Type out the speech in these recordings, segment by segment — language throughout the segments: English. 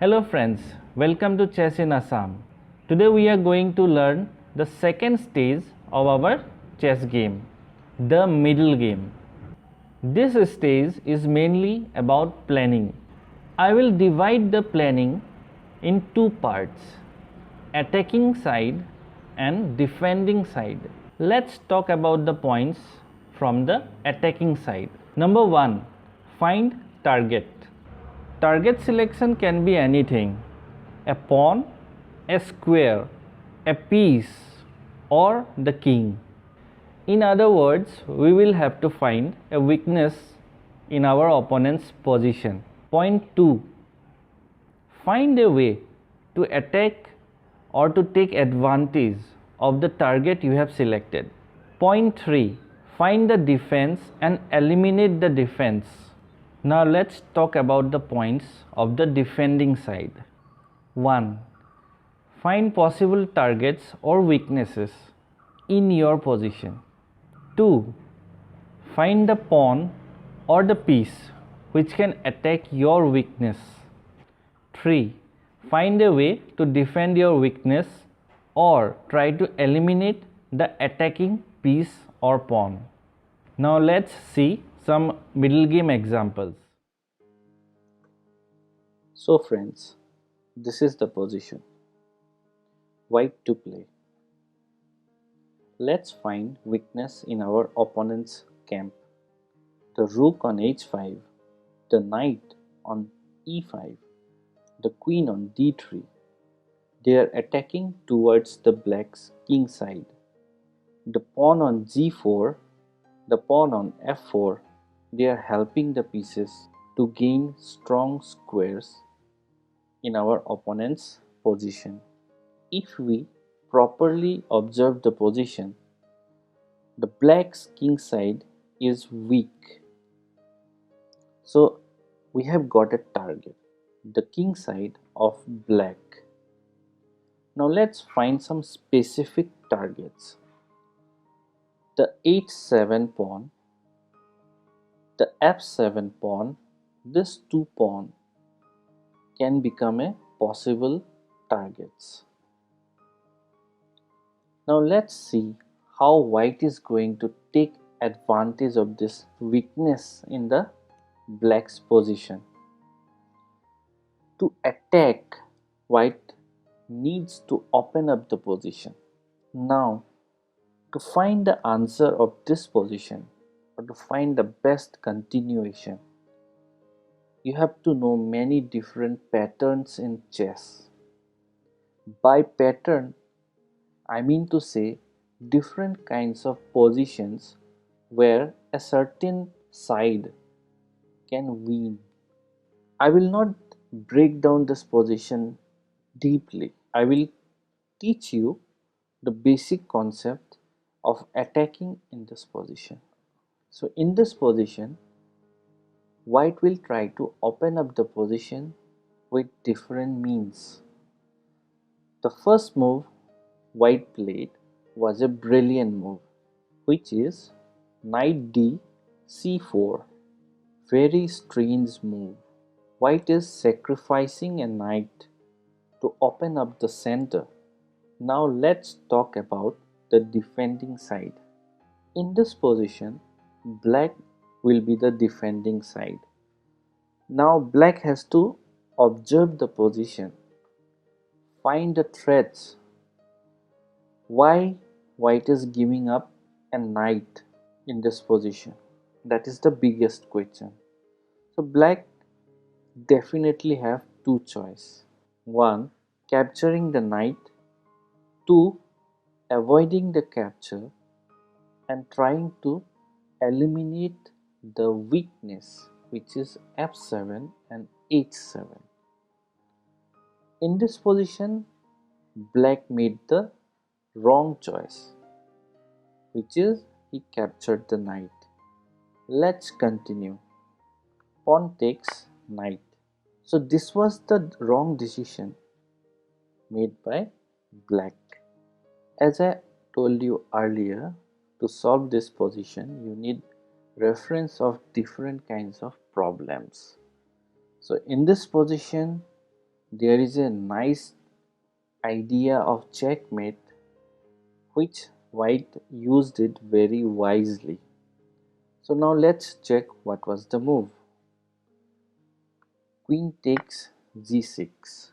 Hello friends, welcome to Chess in Assam. Today we are going to learn the second stage of our chess game, the middle game. This stage is mainly about planning. I will divide the planning in two parts, attacking side and defending side. Let's talk about the points from the attacking side. Number 1, find target. Target selection can be anything, a pawn, a square, a piece, or the king. In other words, we will have to find a weakness in our opponent's position. Point 2, find a way to attack or to take advantage of the target you have selected. Point 3, find the defense and eliminate the defense. Now let's talk about the points of the defending side. 1. Find possible targets or weaknesses in your position. 2. Find the pawn or the piece which can attack your weakness. 3. Find a way to defend your weakness or try to eliminate the attacking piece or pawn. Now let's see some middle game examples. So friends, this is the position. White to play. Let's find weakness in our opponent's camp. The rook on h5, the knight on e5, the queen on d3. They are attacking towards the black's king side. The pawn on g4, the pawn on f4, they are helping the pieces to gain strong squares in our opponent's position. If we properly observe the position, the black's king side is weak. So we have got a target, the king side of black. Now let's find some specific targets. The h7 pawn, the f7 pawn, these two pawns can become a possible targets. Now let's see how white is going to take advantage of this weakness in the black's position. To attack, white needs to open up the position. Now, to find the answer of this position or to find the best continuation, you have to know many different patterns in chess. By pattern, I mean to say different kinds of positions where a certain side can win. I will not break down this position deeply. I will teach you the basic concept of attacking in this position. So in this position, white will try to open up the position with different means. The first move white played was a brilliant move, which is knight d c4. Very strange move. White is sacrificing a knight to open up the center. Now let's talk about the defending side. In this position, black will be the defending side. Now black has to observe the position, find the threats. Why white is giving up a knight in this position? That is the biggest question. So black definitely have two choices. One, capturing the knight. Two, avoiding the capture and trying to eliminate the weakness, which is f7 and h7. In this position, black made the wrong choice, which is he captured the knight. Let's continue. Pawn takes knight. So this was the wrong decision made by black. As I told you earlier, to solve this position you need reference of different kinds of problems. So in this position, there is a nice idea of checkmate which white used it very wisely. So now let's check what was the move. Queen takes g6,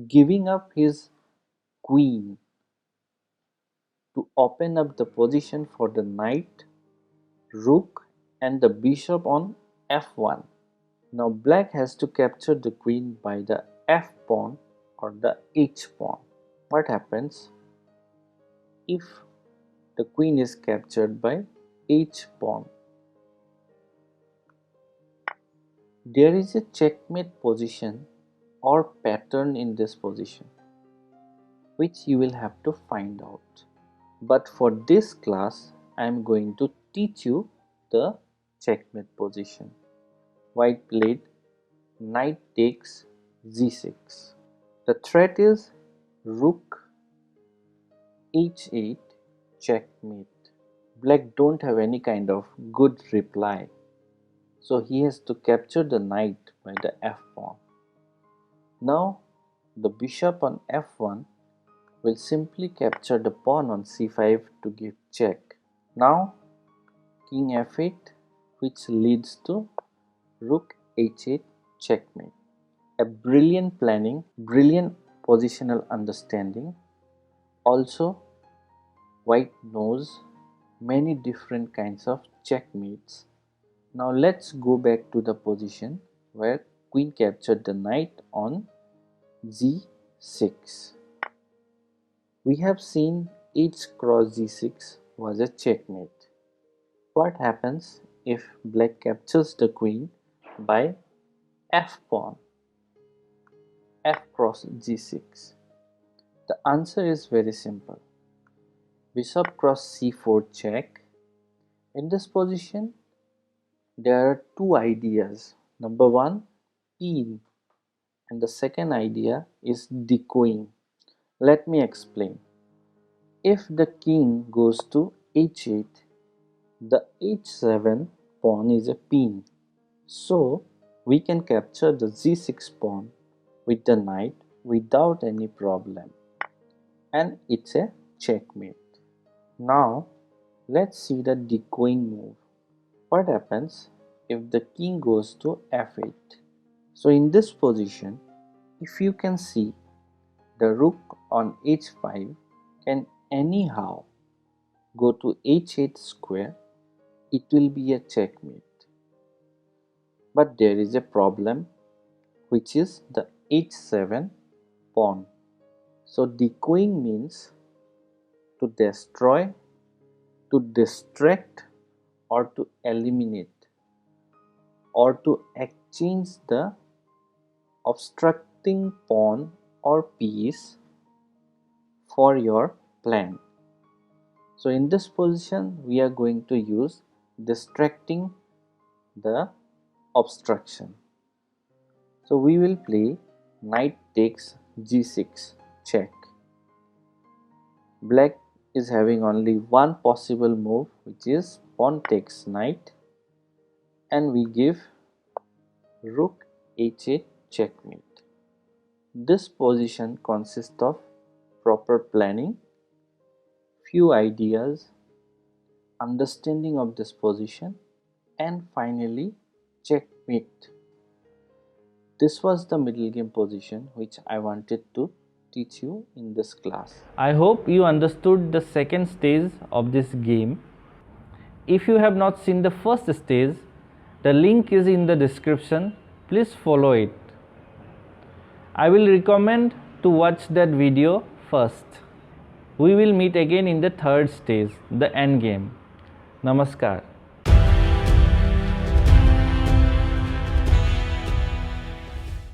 giving up his queen to open up the position for the knight, rook and the bishop on f1. Now black has to capture the queen by the f pawn or the h pawn. What happens if the queen is captured by h pawn? There is a checkmate position or pattern in this position which you will have to find out. But for this class I am going to teach you the checkmate position. White played knight takes g6. The threat is rook h8 checkmate. Black don't have any kind of good reply, so he has to capture the knight by the f pawn. Now the bishop on f1 will simply capture the pawn on c5 to give check. Now king f8, which leads to rook h8 checkmate. A brilliant planning, brilliant positional understanding. Also, white knows many different kinds of checkmates. Now let's go back to the position where queen captured the knight on g6. We have seen h cross g6 was a checkmate. What happens if black captures the queen by f pawn, f cross g6? The answer is very simple. Bishop cross c4 check. In this position, there are two ideas. Number one, pin, and the second idea is decoying. Let me explain. If the king goes to h8, the h7 pawn is a pin. So we can capture the g6 pawn with the knight without any problem. And it's a checkmate. Now let's see the decoying move. What happens if the king goes to f8? So in this position, if you can see, the rook on h5 can anyhow go to h8 square, it will be a checkmate. But there is a problem, which is the h7 pawn. So decoying means to destroy, to distract, or to eliminate, or to exchange the obstructing pawn or piece for your plan. So in this position we are going to use distracting the obstruction. So we will play knight takes g6 check. Black is having only one possible move, which is pawn takes knight, and we give rook h8 checkmate. This position consists of proper planning, few ideas, understanding of this position, and finally checkmate. This was the middle game position which I wanted to teach you in this class. I hope you understood the second stage of this game. If you have not seen the first stage, the link is in the description. Please follow it. I will recommend to watch that video first. We will meet again in the third stage, the end game. Namaskar.